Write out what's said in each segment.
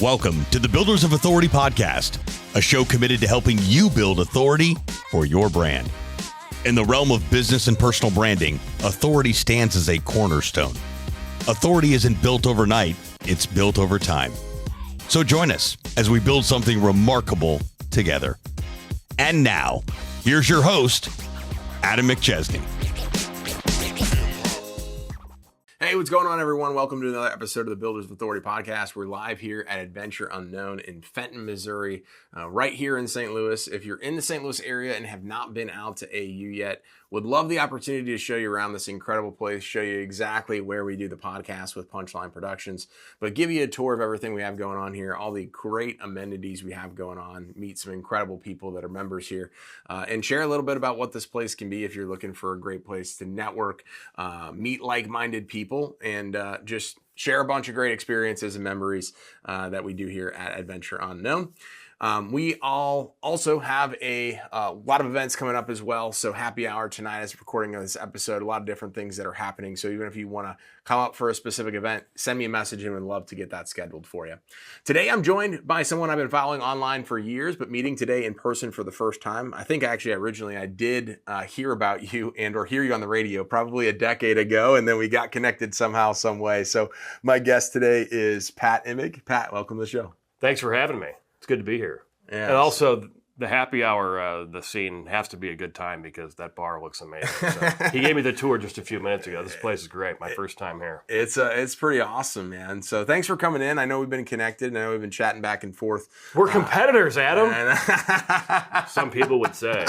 Welcome to the Builders of Authority podcast, a show committed to helping you build authority for your brand. In the realm of business and personal branding, authority stands as a cornerstone. Authority isn't built overnight, it's built over time. So join us as we build something remarkable together. And now, here's your host, Adam McChesney. Hey, what's going on, everyone? Welcome to another episode of the Builders of Authority podcast. We're live here at Adventure Unknown in Fenton, Missouri, right here in St. Louis. If you're in the St. Louis area and have not been out to AU yet, would love the opportunity to show you around this incredible place, show you exactly where we do the podcast with Punchline Productions, but give you a tour of everything we have going on here, all the great amenities we have going on, meet some incredible people that are members here, and share a little bit about what this place can be if you're looking for a great place to network, meet like-minded people, and just share a bunch of great experiences and memories that we do here at Adventure Unknown. We all also have a lot of events coming up as well. So happy hour tonight as recording of this episode, a lot of different things that are happening. So even if you want to come up for a specific event, send me a message and we'd love to get that scheduled for you. Today, I'm joined by someone I've been following online for years, but meeting today in person for the first time. I think actually originally I did hear about you and or hear you on the radio probably a decade ago, and then we got connected somehow, some way. So my guest today is Pat Imig. Pat, welcome to the show. Thanks for having me. It's good to be here. Yes. And also, the happy hour, the scene has to be a good time because that bar looks amazing. So, he gave me the tour just a few minutes ago. This place is great. My first time here. It's pretty awesome, man. So thanks for coming in. I know we've been connected, and I know we've been chatting back and forth. We're competitors, Adam. Some people would say.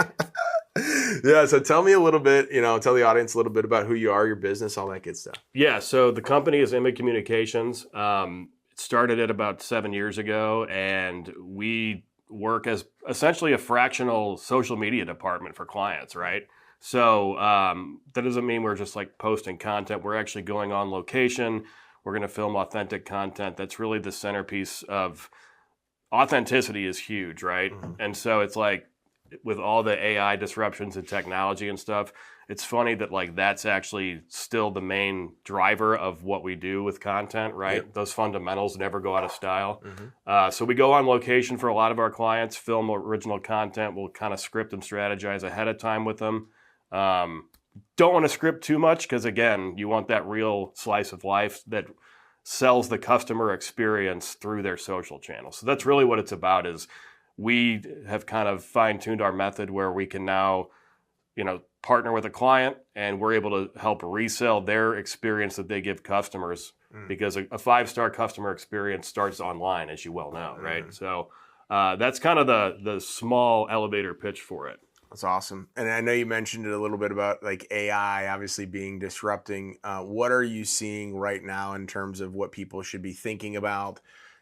Yeah, so tell me a little bit, tell the audience a little bit about who you are, your business, all that good stuff. Yeah, so the company is Imig Communications. It started it about 7 years ago, and we work as essentially a fractional social media department for clients, right? So that doesn't mean we're just like posting content. We're actually going on location. We're going to film authentic content. That's really the centerpiece of authenticity is huge, right? Mm-hmm. And so it's like with all the AI disruptions and technology and stuff, it's funny that like that's actually still the main driver of what we do with content, right? Yep. Those fundamentals never go out of style. Mm-hmm. So we go on location for a lot of our clients, film original content. We'll kind of script and strategize ahead of time with them. Don't want to script too much because, again, you want that real slice of life that sells the customer experience through their social channels. So that's really what it's about is we have kind of fine-tuned our method where we can now, partner with a client and we're able to help resell their experience that they give customers because a five-star customer experience starts online, as you well know, right? So that's kind of the small elevator pitch for it. That's awesome. And I know you mentioned it a little bit about like AI obviously being disrupting. What are you seeing right now in terms of what people should be thinking about,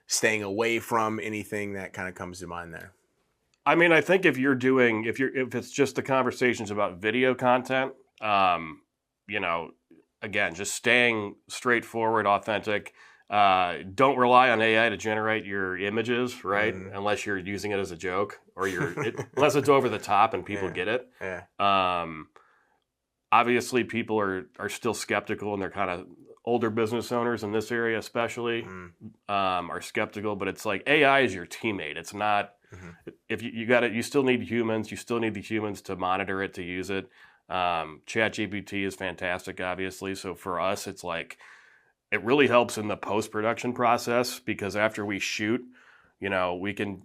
staying away from, anything that kind of comes to mind there? I mean, I think if it's just the conversations about video content, again, just staying straightforward, authentic. Don't rely on AI to generate your images, right? Mm-hmm. Unless you're using it as a joke or unless it's over the top and people get it. Yeah. Obviously, people are still skeptical, and they're kind of older business owners in this area, especially, are skeptical. But it's like AI is your teammate. It's not. Mm-hmm. If you still need humans. You still need the humans to monitor it, to use it. ChatGPT is fantastic, obviously. So for us, it's like it really helps in the post-production process because after we shoot, we can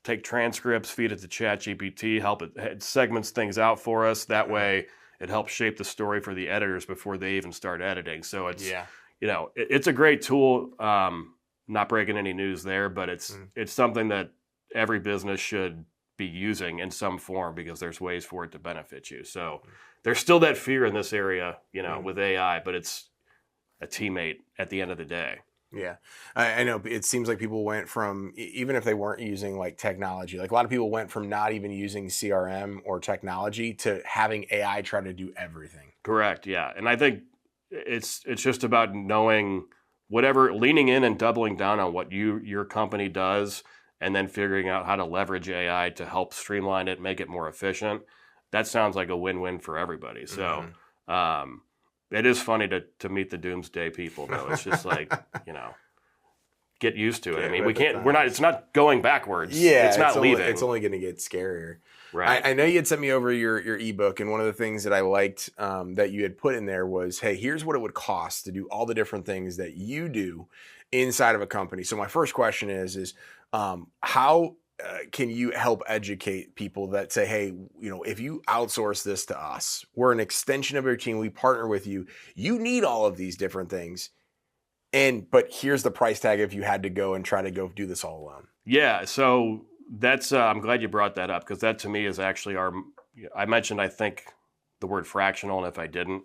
take transcripts, feed it to ChatGPT, it segments things out for us. That way, it helps shape the story for the editors before they even start editing. So it's it's a great tool. Not breaking any news there, but it's something that every business should be using in some form because there's ways for it to benefit you. So there's still that fear in this area, with AI, but it's a teammate at the end of the day. Yeah. I know it seems like people went from, even if they weren't using like technology, like a lot of people went from not even using CRM or technology to having AI try to do everything. Correct. Yeah. And I think it's just about knowing leaning in and doubling down on what your company does, and then figuring out how to leverage AI to help streamline it, make it more efficient. That sounds like a win-win for everybody. So it is funny to meet the doomsday people, though. It's just like, get used to it. I mean, it's not going backwards. Yeah. It's not leaving. It's only going to get scarier. Right. I know you had sent me over your ebook, and one of the things that I liked that you had put in there was, hey, here's what it would cost to do all the different things that you do inside of a company. So my first question is how can you help educate people that say, hey, if you outsource this to us, we're an extension of your team, we partner with you, you need all of these different things, but here's the price tag if you had to go and try to go do this all alone. Yeah, so that's I'm glad you brought that up, because that to me is actually I mentioned, I think, the word fractional, and if I didn't,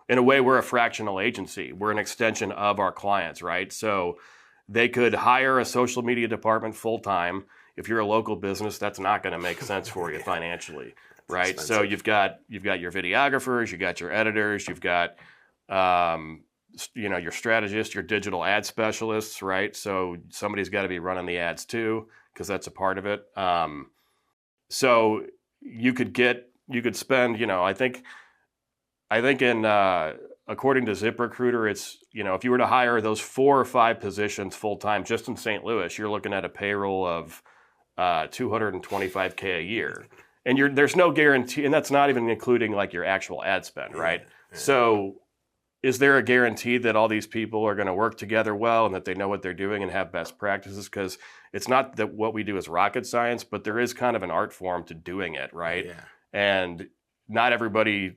in a way, we're a fractional agency. We're an extension of our clients, right? So they could hire a social media department full-time. If you're a local business, that's not going to make sense for you financially, right? Expensive. So you've got your videographers, you've got your editors, you've got your strategists, your digital ad specialists, right? So somebody's got to be running the ads too, because that's a part of it. So you could spend, I think in according to ZipRecruiter, it's, if you were to hire those 4 or 5 positions full time just in St. Louis, you're looking at a payroll of $225K a year, and there's no guarantee, and that's not even including like your actual ad spend, right? Yeah. So is there a guarantee that all these people are going to work together well and that they know what they're doing and have best practices? Because it's not that what we do is rocket science, but there is kind of an art form to doing it, right? Yeah. And not everybody,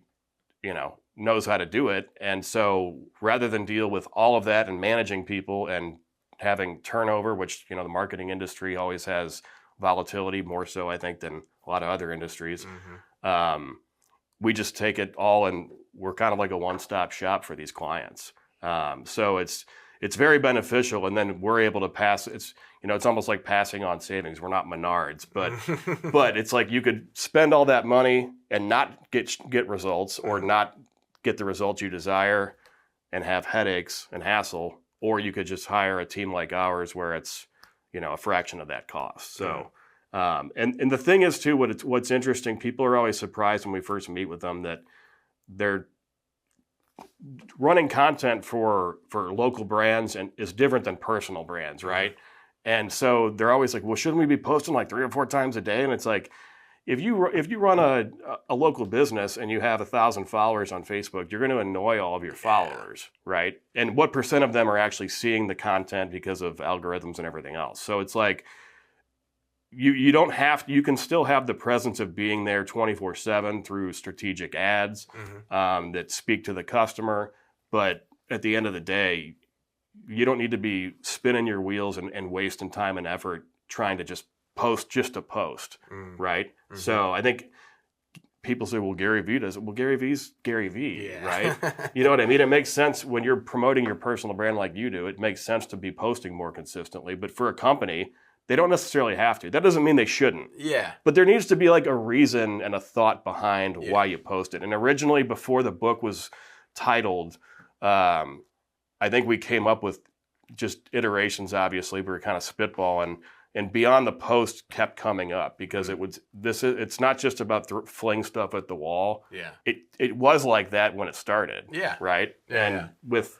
knows how to do it. And so rather than deal with all of that and managing people and having turnover, which, the marketing industry always has volatility, more so, I think, than a lot of other industries. Mm-hmm. We just take it all, and we're kind of like a one-stop shop for these clients. So it's very beneficial, and then we're able to pass. It's almost like passing on savings. We're not Menards, but but it's like you could spend all that money and not get results, or not get the results you desire, and have headaches and hassle, or you could just hire a team like ours where it's a fraction of that cost. So. And the thing is too, what's interesting, people are always surprised when we first meet with them that they're running content for local brands and is different than personal brands, right? And so they're always like, well, shouldn't we be posting like 3 or 4 times a day? And it's like, if you run a local business and you have 1,000 followers on Facebook, you're going to annoy all of your followers, right? And what % of them are actually seeing the content because of algorithms and everything else? So it's like, you don't have to, you can still have the presence of being there 24/7 through strategic ads that speak to the customer. But at the end of the day, you don't need to be spinning your wheels and wasting time and effort trying to just to post, right? Mm-hmm. So I think people say, well, Gary Vee does it. Well, Gary Vee's Gary Vee, right? You know what I mean? It makes sense when you're promoting your personal brand like you do. It makes sense to be posting more consistently. But for a company, they don't necessarily have to. That doesn't mean they shouldn't. Yeah. But there needs to be like a reason and a thought behind why you post it. And originally, before the book was titled, I think we came up with just iterations, obviously. We were kind of spitballing. And Beyond the Post kept coming up because it's not just about fling stuff at the wall. Yeah. It was like that when it started. Yeah. Right? Yeah. And with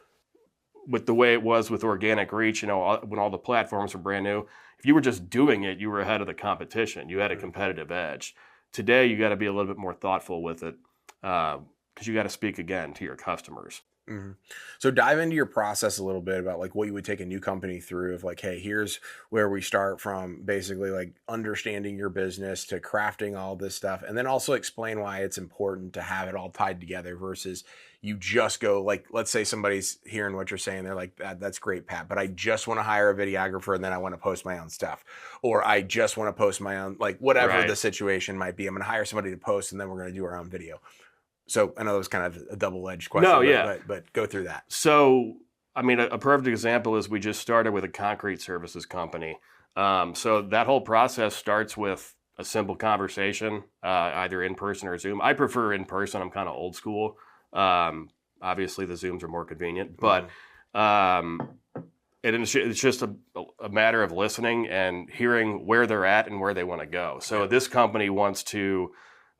the way it was with organic reach, when all the platforms were brand new, if you were just doing it, you were ahead of the competition. You had a competitive edge. Today, you got to be a little bit more thoughtful with it because you got to speak again to your customers. Mm-hmm. So dive into your process a little bit about like what you would take a new company through of like, hey, here's where we start from, basically like understanding your business to crafting all this stuff. And then also explain why it's important to have it all tied together versus you just go like, let's say somebody's hearing what you're saying. They're like, that's great, Pat, but I just want to hire a videographer and then I want to post my own stuff. Or I just want to post my own, like whatever the situation might be. I'm going to hire somebody to post and then we're going to do our own video. So I know it was kind of a double-edged question, but go through that. So, I mean, a perfect example is we just started with a concrete services company. So that whole process starts with a simple conversation, either in person or Zoom. I prefer in person. I'm kind of old school. Obviously, the Zooms are more convenient, but it's just a matter of listening and hearing where they're at and where they want to go. So this company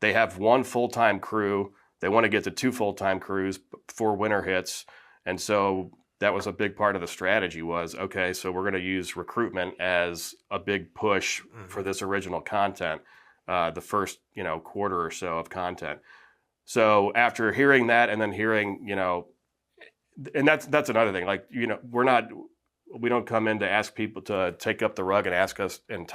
they have 1 full-time crew. They want to get to 2 full-time crews before winter hits. And so that was a big part of the strategy was, okay, so we're going to use recruitment as a big push for this original content, the first, quarter or so of content. So after hearing that and then hearing, and that's another thing, like, we don't come in to ask people to take up the rug and ask us and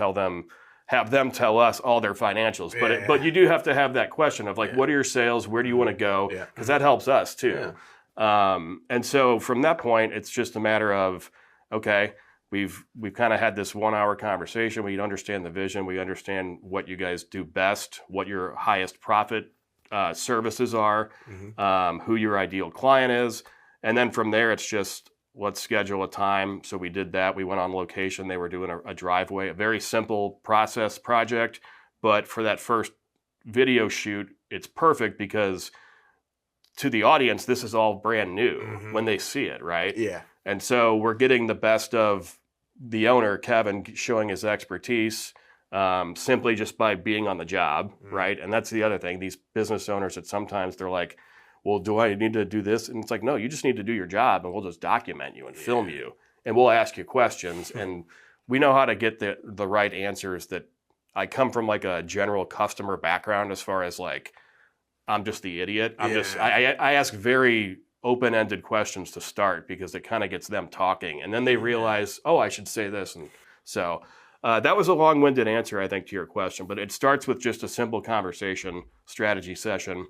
have them tell us all their financials. But you do have to have that question of like, what are your sales? Where do you want to go? Because that helps us too. And so from that point, it's just a matter of, okay, we've kind of had this 1 hour conversation. We understand the vision. We understand what you guys do best, what your highest profit services are, who your ideal client is. And then from there, it's just, let's schedule a time. So we did that. We went on location. They were doing a driveway, a very simple project. But for that first video shoot, it's perfect because to the audience, this is all brand new when they see it, right? Yeah. And so we're getting the best of the owner, Kevin, showing his expertise simply just by being on the job, right? And that's the other thing. These business owners that sometimes they're like, well, do I need to do this? And it's like, no, you just need to do your job and we'll just document you and film you and we'll ask you questions. And we know how to get the right answers. That I come from like a general customer background as far as like, I'm just the idiot. I ask very open-ended questions to start because it kind of gets them talking. And then they realize, oh, I should say this. And so that was a long-winded answer, I think, to your question. But it starts with just a simple conversation, strategy session.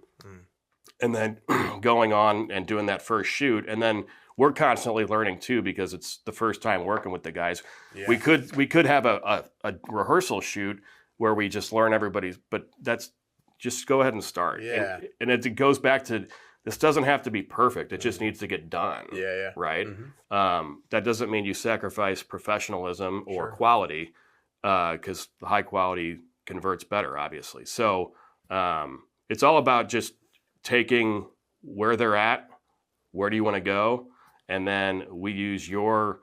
And then going on and doing that first shoot. And then we're constantly learning too, because it's the first time working with the guys. We could have a rehearsal shoot where we just learn everybody's, but that's just go ahead and start. And it goes back to, this doesn't have to be perfect. It just needs to get done. Right. That doesn't mean you sacrifice professionalism or quality, because high quality converts better, obviously. So it's all about just taking where they're at, where do you want to go, and then we use your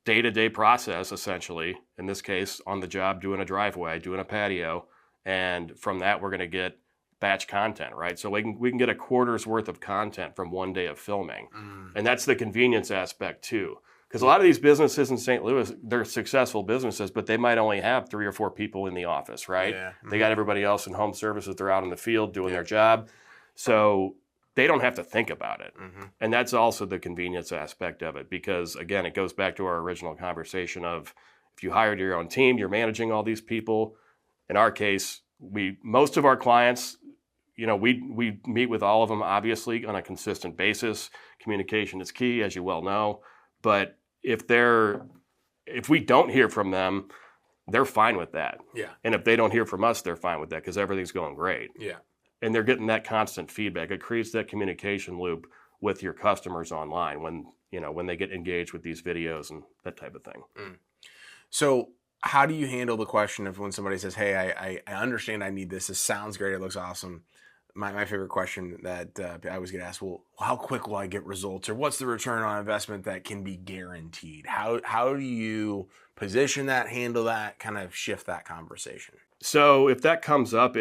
day-to-day process, essentially, in this case, on the job, doing a driveway, doing a patio, and from that, we're going to get batch content, right? So we can get a quarter's worth of content from one day of filming, and that's the convenience aspect, too. Because a lot of these businesses in St. Louis, they're successful businesses, but they might only have 3 or 4 people in the office, right? They got everybody else in home services. They're out in the field doing their job. So they don't have to think about it. And that's also the convenience aspect of it, because again, it goes back to our original conversation of, if you hired your own team, you're managing all these people. In our case, most of our clients, we meet with all of them, obviously, on a consistent basis. Communication is key, as you well know. But if we don't hear from them, they're fine with that. And if they don't hear from us, they're fine with that, because everything's going great. And they're getting that constant feedback. It creates that communication loop with your customers online when they get engaged with these videos and that type of thing. So how do you handle the question of when somebody says, hey, I understand I need this. This sounds great. It looks awesome. My favorite question that I always get asked, well, how quick will I get results? Or what's the return on investment that can be guaranteed? How do you position that, handle that, kind of shift that conversation? So if that comes up,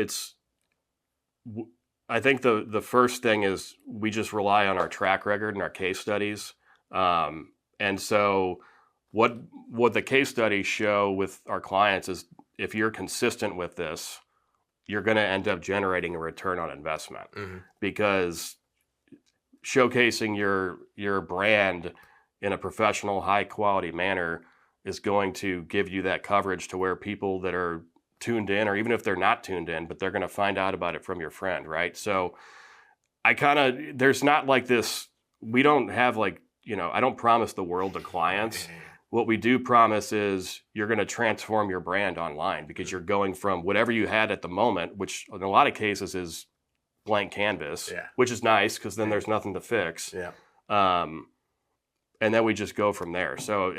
I think the first thing is we just rely on our track record and our case studies. And so what the case studies show with our clients is, if you're consistent with this, you're going to end up generating a return on investment, because showcasing your brand in a professional, high quality manner is going to give you that coverage to where people that are tuned in, or even if they're not tuned in, but they're going to find out about it from your friend, right? So there's not like this, we don't have like, I don't promise the world to clients. What we do promise is you're going to transform your brand online, because you're going from whatever you had at the moment, which in a lot of cases is blank canvas, which is nice because then there's nothing to fix. And then we just go from there. So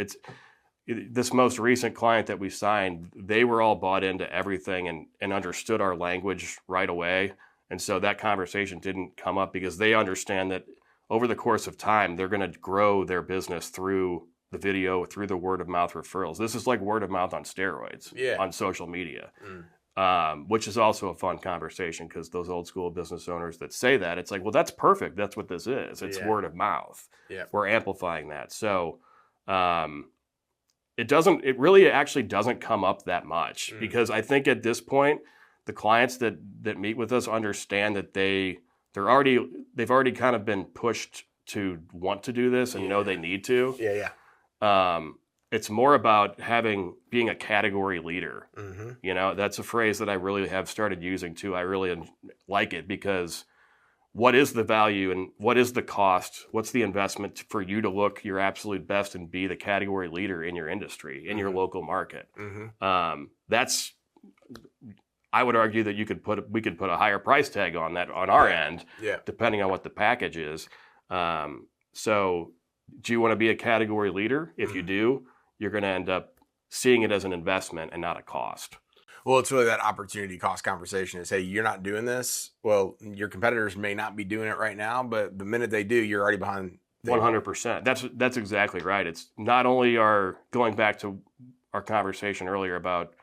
this most recent client that we signed, they were all bought into everything and understood our language right away. And so that conversation didn't come up, because they understand that over the course of time, they're going to grow their business through the video, through the word of mouth referrals. This is like word of mouth on steroids on social media. which is also a fun conversation because those old school business owners that say that, it's like, well, that's perfect. That's what this is. It's word of mouth. Yeah. We're amplifying that. So it really actually doesn't come up that much because I think at this point, the clients that meet with us understand that they've already kind of been pushed to want to do this and know they need to. Yeah. It's more about being a category leader. You know, that's a phrase that I really have started using too. I really like it because what is the value and what is the cost? What's the investment for you to look your absolute best and be the category leader in your industry, in your local market? That's, I would argue that we could put a higher price tag on that on our end, depending on what the package is. So do you want to be a category leader? If you do, you're going to end up seeing it as an investment and not a cost. Well, it's really that opportunity cost conversation is, hey, you're not doing this. Well, your competitors may not be doing it right now, but the minute they do, you're already behind. 100%. That's exactly right. It's not only going back to our conversation earlier about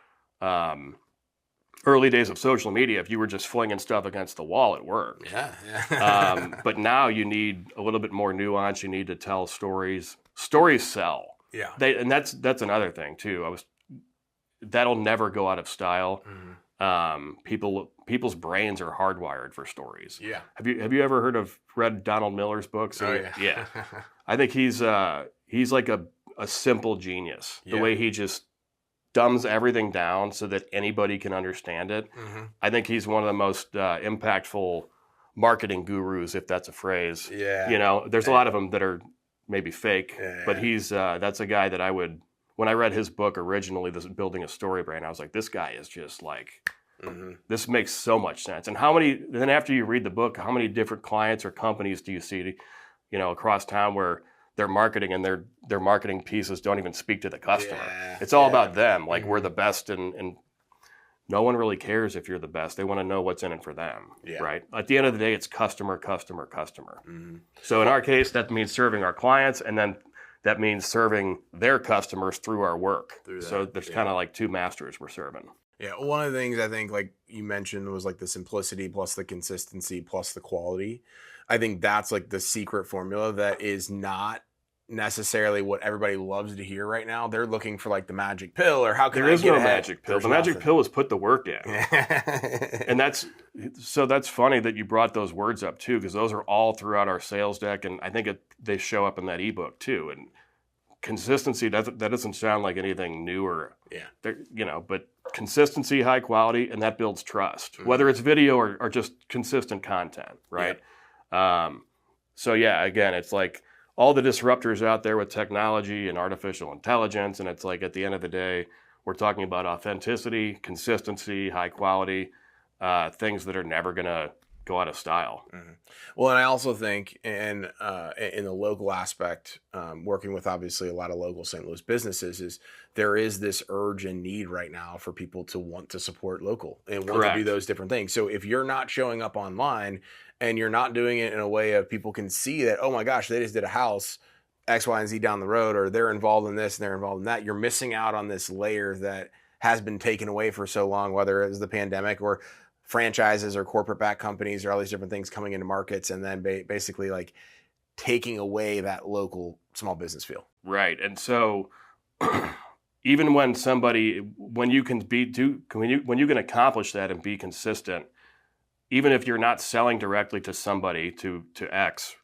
early days of social media, if you were just flinging stuff against the wall, it worked. But now you need a little bit more nuance. You need to tell stories. Stories sell. Yeah. And that's another thing too. That'll never go out of style. People's brains are hardwired for stories. Yeah. Have you ever read Donald Miller's books? Oh yeah. Yeah. I think he's like a simple genius. The way he just dumbs everything down so that anybody can understand it. I think he's one of the most impactful marketing gurus, if that's a phrase. Yeah. You know, there's a lot of them that are maybe fake, but that's a guy that when I read his book originally, this Building a Story Brand, I was like, this guy is just like, this makes so much sense. And then after you read the book, how many different clients or companies do you see, you know, across town where their marketing and their marketing pieces don't even speak to the customer? It's all about them. Like we're the best and no one really cares if you're the best. They want to know what's in it for them, right? At the end of the day, it's customer, customer, customer. So in our case, that means serving our clients, and then that means serving their customers through our work. So there's kind of like two masters we're serving. Yeah, one of the things I think, like you mentioned, was like the simplicity plus the consistency plus the quality. I think that's like the secret formula that is not necessarily what everybody loves to hear right now. They're looking for like the magic pill, or how can there is no ahead? Magic pill. The magic pill is put the work in. And that's funny that you brought those words up too, because those are all throughout our sales deck, and I think they show up in that ebook too. And consistency, that doesn't sound like anything new or but consistency, high quality, and that builds trust, whether it's video or just consistent content, right? So yeah, again, it's like all the disruptors out there with technology and artificial intelligence, and it's like at the end of the day, we're talking about authenticity, consistency, high quality, things that are never going to go out of style. Well, and I also think in the local aspect, working with obviously a lot of local St. Louis businesses, is there is this urge and need right now for people to want to support local and want to do those different things. So if you're not showing up online and you're not doing it in a way of people can see that, oh my gosh, they just did a house X, Y, and Z down the road, or they're involved in this and they're involved in that, you're missing out on this layer that has been taken away for so long, whether it was the pandemic or franchises or corporate backed companies or all these different things coming into markets and then basically like taking away that local small business feel. Right. And so even when you can accomplish that and be consistent, even if you're not selling directly to somebody, to X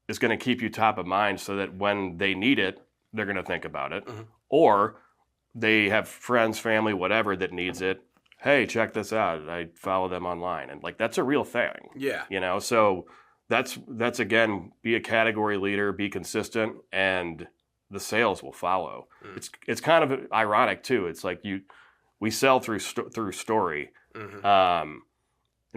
is going to keep you top of mind so that when they need it, they're going to think about it. Or they have friends, family, whatever that needs it. Hey, check this out. I follow them online. And like, that's a real thing. Yeah. You know, so that's again, be a category leader, be consistent, and the sales will follow. It's kind of ironic too. It's like we sell through story. And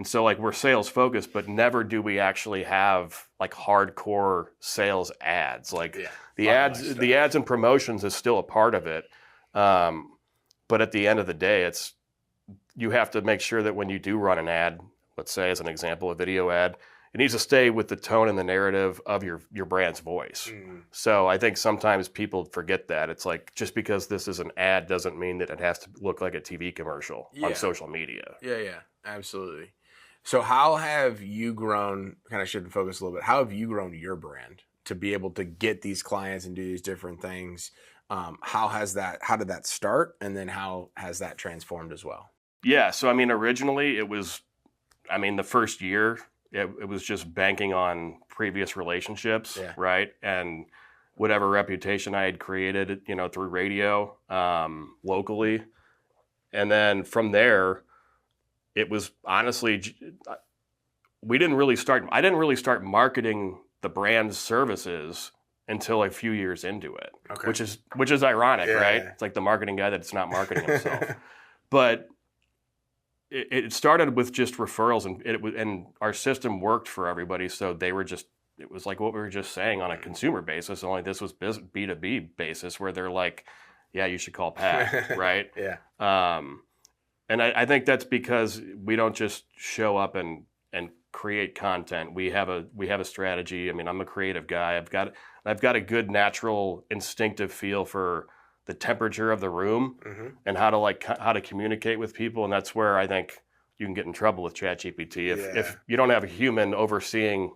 so like we're sales focused, but never do we actually have like hardcore sales ads. Like the ads and promotions is still a part of it. But at the end of the day, you have to make sure that when you do run an ad, let's say as an example, a video ad, it needs to stay with the tone and the narrative of your brand's voice. So I think sometimes people forget that. It's like, just because this is an ad doesn't mean that it has to look like a TV commercial on social media. Yeah, absolutely. So how have you grown, kind of shifting focus a little bit, how have you grown your brand to be able to get these clients and do these different things? How did that start? And then how has that transformed as well? Yeah. So, I mean, originally the first year, it was just banking on previous relationships, right? And whatever reputation I had created, through radio, locally. And then from there, it was honestly, I didn't really start marketing the brand's services until a few years into it, which is ironic, right? It's like the marketing guy that's not marketing himself. But it started with just referrals, and our system worked for everybody. So it was like what we were just saying on a consumer basis, only this was B2B basis, where they're like, yeah, you should call Pat, right? And I think that's because we don't just show up and create content. We have a strategy. I mean, I'm a creative guy. I've got a good natural instinctive feel for the temperature of the room and how to communicate with people. And that's where I think you can get in trouble with ChatGPT if you don't have a human overseeing.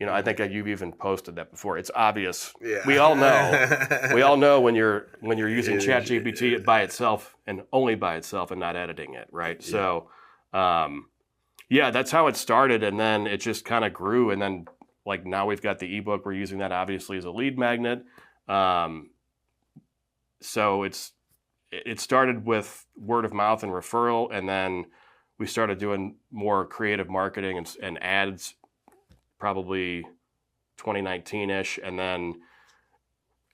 I think you've even posted that before. It's obvious. We all know when you're using ChatGPT by itself and only by itself and not editing it, right? So, that's how it started, and then it just kind of grew, and then like now we've got the ebook. We're using that obviously as a lead magnet. So it started with word of mouth and referral, and then we started doing more creative marketing and ads, probably 2019-ish. And then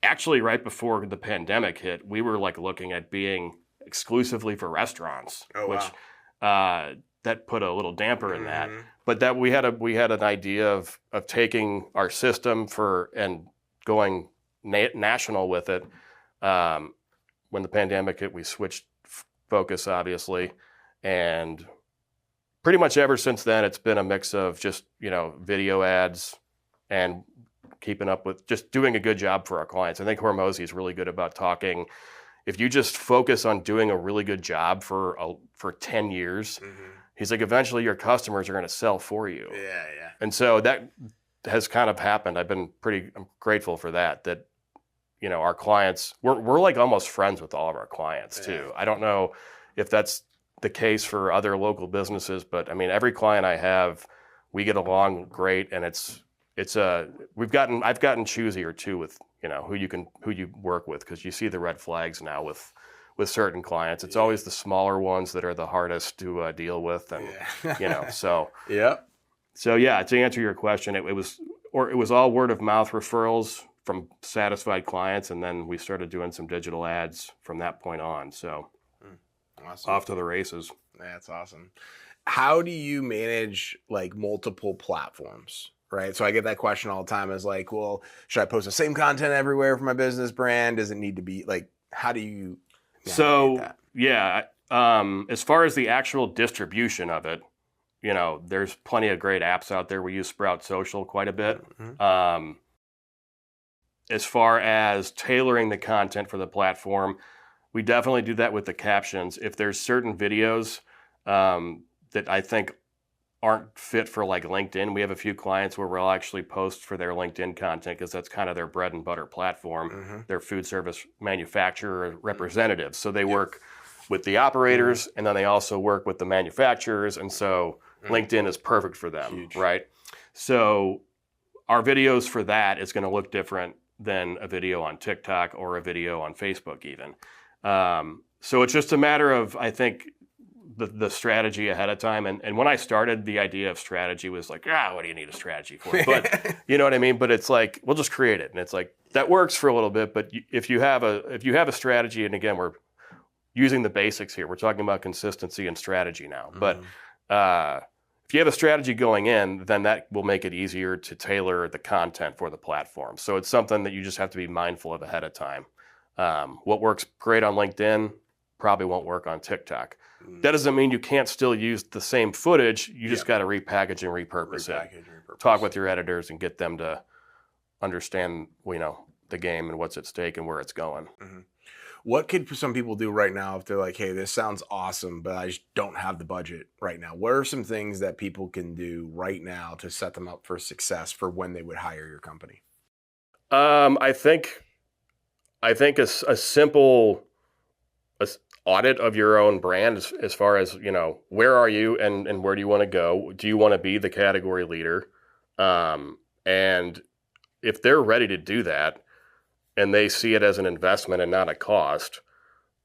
actually right before the pandemic hit, we were like looking at being exclusively for restaurants, which that put a little damper in that. But that we had an idea of taking our system and going national with it. When the pandemic hit, we switched focus, obviously, and pretty much ever since then, it's been a mix of just, video ads and keeping up with just doing a good job for our clients. I think Hormozy is really good about talking. If you just focus on doing a really good job for 10 years, he's like, eventually your customers are going to sell for you. Yeah. And so that has kind of happened. I'm grateful for that, our clients, we're like almost friends with all of our clients too. I don't know if that's the case for other local businesses, but I mean, every client I have, we get along great, and I've gotten choosier too with, who you work with, because you see the red flags now with certain clients. It's always the smaller ones that are the hardest to deal with, and so to answer your question, it was all word of mouth referrals from satisfied clients, and then we started doing some digital ads from that point on. So awesome. Off to the races. That's awesome. How do you manage like multiple platforms? Right. So I get that question all the time, is like, well, should I post the same content everywhere for my business brand? Does it need to be like, how do you navigate that? As far as the actual distribution of it, there's plenty of great apps out there. We use Sprout Social quite a bit. As far as tailoring the content for the platform, we definitely do that with the captions. If there's certain videos that I think aren't fit for like LinkedIn, we have a few clients where we'll actually post for their LinkedIn content, because that's kind of their bread and butter platform. They're food service manufacturer representatives. So they work with the operators, and then they also work with the manufacturers. And so LinkedIn is perfect for them, right? So our videos for that is going to look different than a video on TikTok or a video on Facebook even. So it's just a matter of, I think, the strategy ahead of time. And when I started, the idea of strategy was like, what do you need a strategy for? But you know what I mean? But it's like, we'll just create it. And it's like, that works for a little bit. But if you have a strategy, and again, we're using the basics here. We're talking about consistency and strategy now. But if you have a strategy going in, then that will make it easier to tailor the content for the platform. So it's something that you just have to be mindful of ahead of time. What works great on LinkedIn probably won't work on TikTok. That doesn't mean you can't still use the same footage. You just got to repackage and repurpose it. Talk with your editors and get them to understand, the game and what's at stake and where it's going. Mm-hmm. What could some people do right now if they're like, hey, this sounds awesome, but I just don't have the budget right now? What are some things that people can do right now to set them up for success for when they would hire your company? I think a simple audit of your own brand as far as, where are you and where do you want to go? Do you want to be the category leader? And if they're ready to do that, and they see it as an investment and not a cost,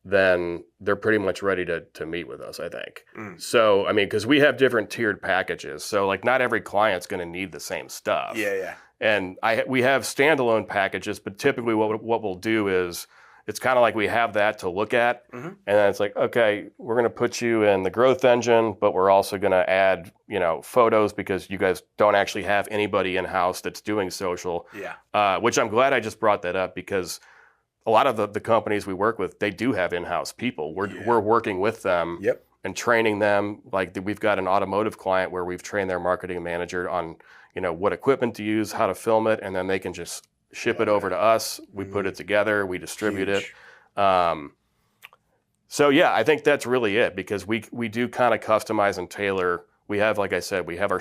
then they're pretty much ready to meet with us, I think. So, because we have different tiered packages. So, not every client's going to need the same stuff. Yeah. And we have standalone packages, but typically what we'll do is it's kind of like we have that to look at. And then it's like, okay, we're going to put you in the growth engine, but we're also going to add, photos because you guys don't actually have anybody in-house that's doing social. Yeah. Which I'm glad I just brought that up because a lot of the companies we work with, they do have in-house people. We're working with them and training them. Like we've got an automotive client where we've trained their marketing manager on, what equipment to use, how to film it, and then they can just ship it over to us. We put it together. We distribute it. So yeah, I think that's really it because we do kind of customize and tailor. We have, like I said, we have our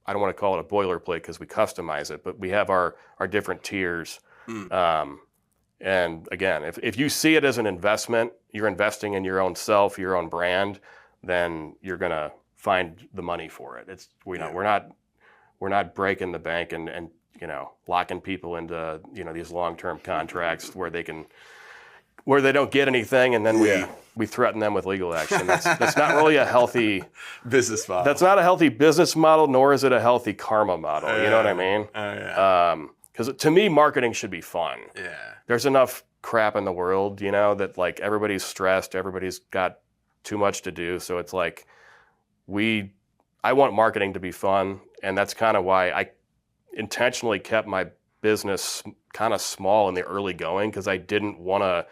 I don't want to call it a boilerplate because we customize it, but we have our different tiers. And again, if you see it as an investment, you're investing in your own self, your own brand, then you're gonna find the money for it. We're not breaking the bank and locking people into, these long-term contracts where they don't get anything and then we threaten them with legal action. That's not really a healthy business model. That's not a healthy business model, nor is it a healthy karma model. You know what I mean? Because to me, marketing should be fun. Yeah. There's enough crap in the world, that everybody's stressed, everybody's got too much to do. So it's like I want marketing to be fun, and that's kind of why I intentionally kept my business kind of small in the early going because I didn't want to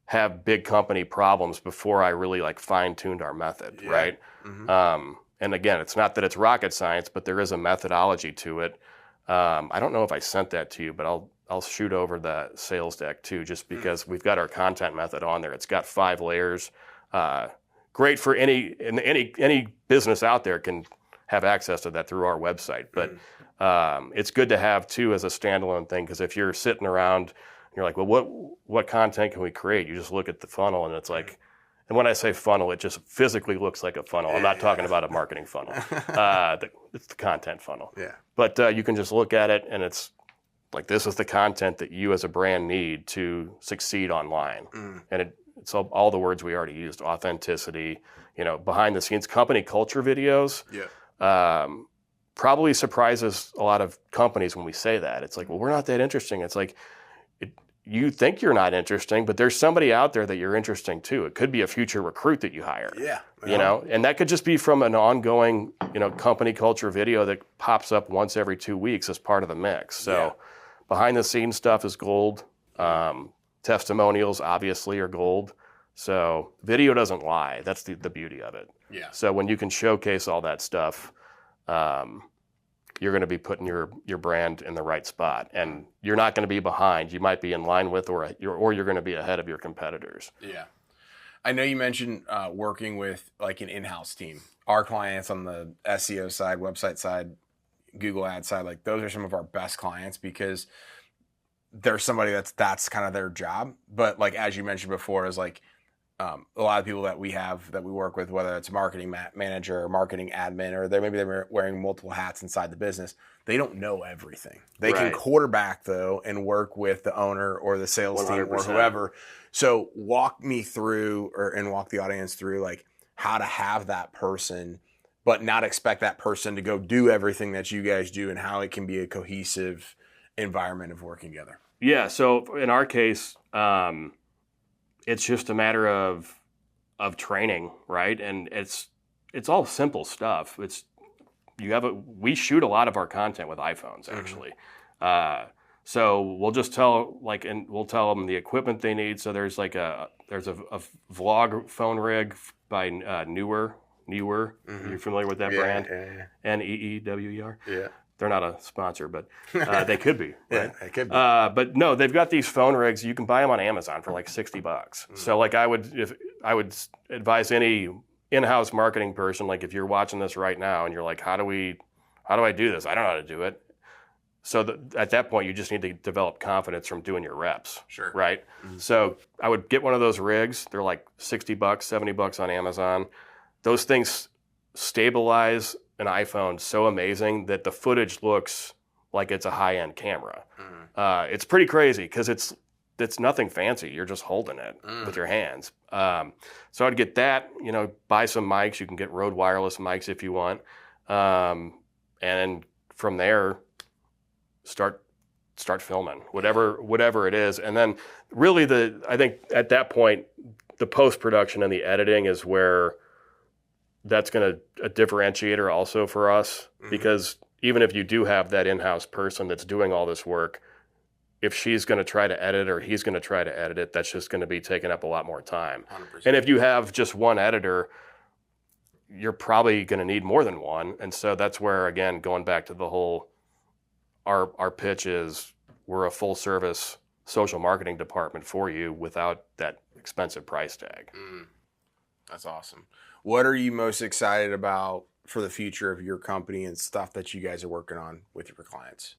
have big company problems before I really fine-tuned our method, right? And again, it's not that it's rocket science, but there is a methodology to it. I don't know if I sent that to you, but I'll shoot over the sales deck too, just because we've got our content method on there. It's got 5 layers. Great for any business out there can have access to that through our website. But it's good to have too as a standalone thing because if you're sitting around, you're like, well, what content can we create? You just look at the funnel and it's like, and when I say funnel, it just physically looks like a funnel. I'm not talking about a marketing funnel. It's the content funnel. Yeah. But you can just look at it and it's like, this is the content that you as a brand need to succeed online. And it's all the words we already used: authenticity, behind the scenes, company culture videos. Yeah. Probably surprises a lot of companies when we say that. It's like, well, we're not that interesting. It's like, you think you're not interesting, but there's somebody out there that you're interesting to. It could be a future recruit that you hire. Yeah. And that could just be from an ongoing, company culture video that pops up once every 2 weeks as part of the mix. So behind the scenes stuff is gold. Testimonials obviously are gold. So video doesn't lie. That's the beauty of it. Yeah. So when you can showcase all that stuff, you're going to be putting your brand in the right spot, and you're not going to be behind. You might be in line with, or you're going to be ahead of your competitors. Yeah. I know you mentioned working with an in-house team. Our clients on the SEO side, website side, Google ad side, those are some of our best clients because there's somebody that's kind of their job. But as you mentioned before, is a lot of people that we work with, whether it's a marketing manager or marketing admin, or they're wearing multiple hats inside the business, they don't know everything. They can quarterback though and work with the owner or the sales 100%. Team or whoever. So walk me through and walk the audience through how to have that person, but not expect that person to go do everything that you guys do, and how it can be a cohesive environment of working together. Yeah. So in our case, it's just a matter of training, right? And it's all simple stuff. We shoot a lot of our content with iPhones, actually. So we'll just tell we'll tell them the equipment they need. So there's a vlog phone rig by Newer. Mm-hmm. You're familiar with that brand? Yeah. Neewer. Yeah. They're not a sponsor, but they could be. Right? Yeah, they could be. But no, they've got these phone rigs. You can buy them on Amazon for like $60. Mm-hmm. So I would advise any in-house marketing person, like if you're watching this right now and you're like, how do I do this? I don't know how to do it. So at that point, you just need to develop confidence from doing your reps. Sure. Right? Mm-hmm. So I would get one of those rigs. They're like $60, $70 on Amazon. Those things stabilize an iPhone so amazing that the footage looks like it's a high-end camera. Mm-hmm. It's pretty crazy because it's nothing fancy. You're just holding it with your hands. So I'd get that, buy some mics. You can get Rode wireless mics if you want. And from there, start filming, whatever it is. And then really I think at that point, the post-production and the editing is where that's going to a differentiator also for us, because even if you do have that in-house person that's doing all this work, if she's going to try to edit or he's going to try to edit it, that's just going to be taking up a lot more time. 100%. And if you have just one editor, you're probably going to need more than one. And so that's where, again, going back to the whole, our pitch is we're a full service social marketing department for you without that expensive price tag. That's awesome. What are you most excited about for the future of your company and stuff that you guys are working on with your clients?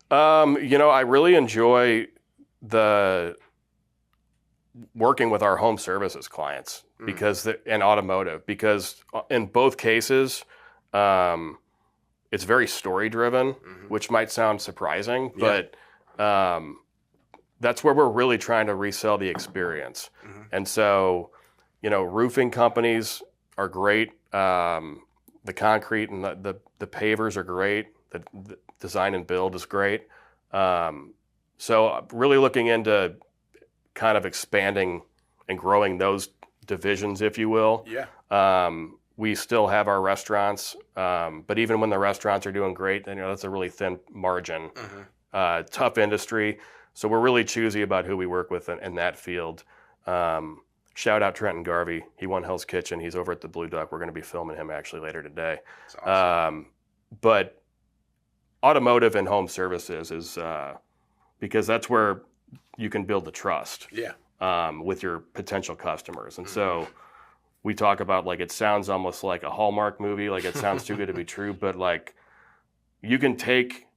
I really enjoy working with our home services clients and automotive, because in both cases, it's very story driven, which might sound surprising, but that's where we're really trying to resell the experience. And so, roofing companies are great. The concrete and the pavers are great. The design and build is great. So really looking into kind of expanding and growing those divisions, if you will. Yeah. We still have our restaurants, but even when the restaurants are doing great, then that's a really thin margin. Tough industry. So we're really choosy about who we work with in that field. Shout out Trenton Garvey. He won Hell's Kitchen. He's over at the Blue Duck. We're going to be filming him actually later today. That's awesome. But automotive and home services is because that's where you can build the trust with your potential customers. And so we talk about, like, it sounds almost like a Hallmark movie, like it sounds too good to be true, but like you can take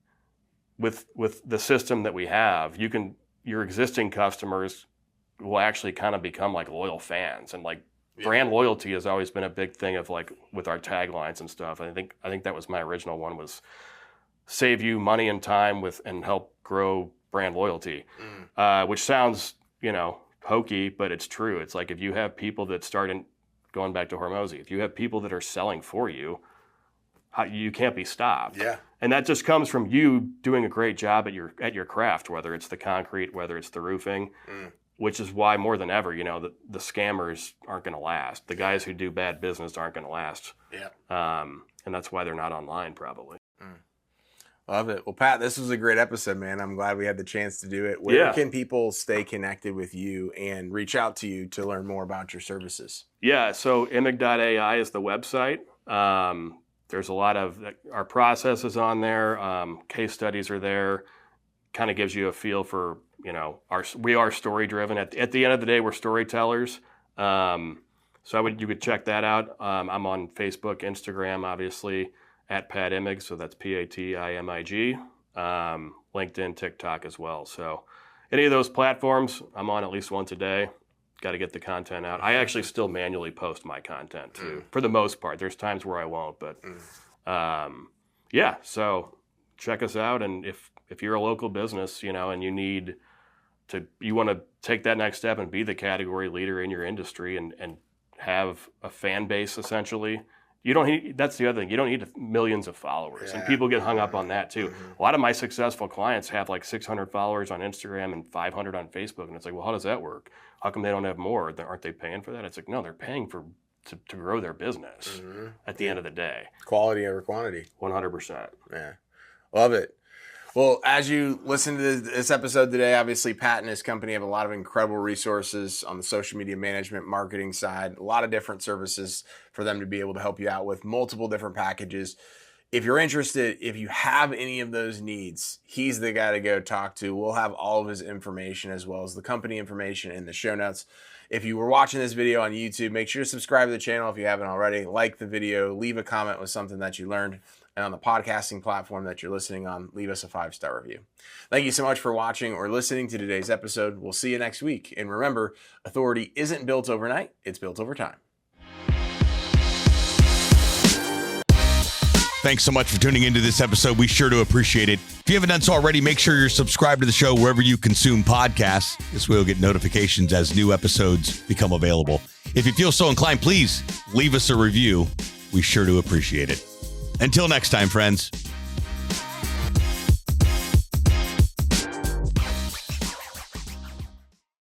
with the system that we have, your existing customers will actually kind of become like loyal fans, and like brand loyalty has always been a big thing of like with our taglines and stuff. I think that was my original one, was save you money and time and help grow brand loyalty, which sounds, hokey, but it's true. It's like if you have people that going back to Hormozy, if you have people that are selling for you, you can't be stopped. Yeah. And that just comes from you doing a great job at your craft, whether it's the concrete, whether it's the roofing, which is why more than ever, the scammers aren't going to last. The guys who do bad business aren't going to last. Yeah. And that's why they're not online probably. Love it. Well, Pat, this was a great episode, man. I'm glad we had the chance to do it. Where can people stay connected with you and reach out to you to learn more about your services? Yeah, so imig.ai is the website. There's a lot of our processes on there. Case studies are there. Kind of gives you a feel for, we are story driven. At the end of the day, we're storytellers. So you could check that out. I'm on Facebook, Instagram, obviously, at Pat Imig, so that's PATIMIG, LinkedIn, TikTok as well. So any of those platforms, I'm on at least once a day. Got to get the content out. I actually still manually post my content too, for the most part. There's times where I won't, but so check us out. And if you're a local business, and you want to take that next step and be the category leader in your industry and have a fan base, essentially. That's the other thing. You don't need millions of followers. And people get hung up on that too. A lot of my successful clients have like 600 followers on Instagram and 500 on Facebook. And it's like, well, how does that work? How come they don't have more? Aren't they paying for that? It's like, no, they're paying to grow their business at the end of the day. Quality over quantity. 100%. Yeah. Love it. Well, as you listen to this episode today, obviously Pat and his company have a lot of incredible resources on the social media management, marketing side, a lot of different services for them to be able to help you out with multiple different packages. If you're interested, if you have any of those needs, he's the guy to go talk to. We'll have all of his information as well as the company information in the show notes. If you were watching this video on YouTube, make sure to subscribe to the channel if you haven't already. Like the video, leave a comment with something that you learned. And on the podcasting platform that you're listening on, leave us a 5-star review. Thank you so much for watching or listening to today's episode. We'll see you next week. And remember, authority isn't built overnight, it's built over time. Thanks so much for tuning into this episode. We sure do appreciate it. If you haven't done so already, make sure you're subscribed to the show wherever you consume podcasts. This way you'll get notifications as new episodes become available. If you feel so inclined, please leave us a review. We sure do appreciate it. Until next time, friends.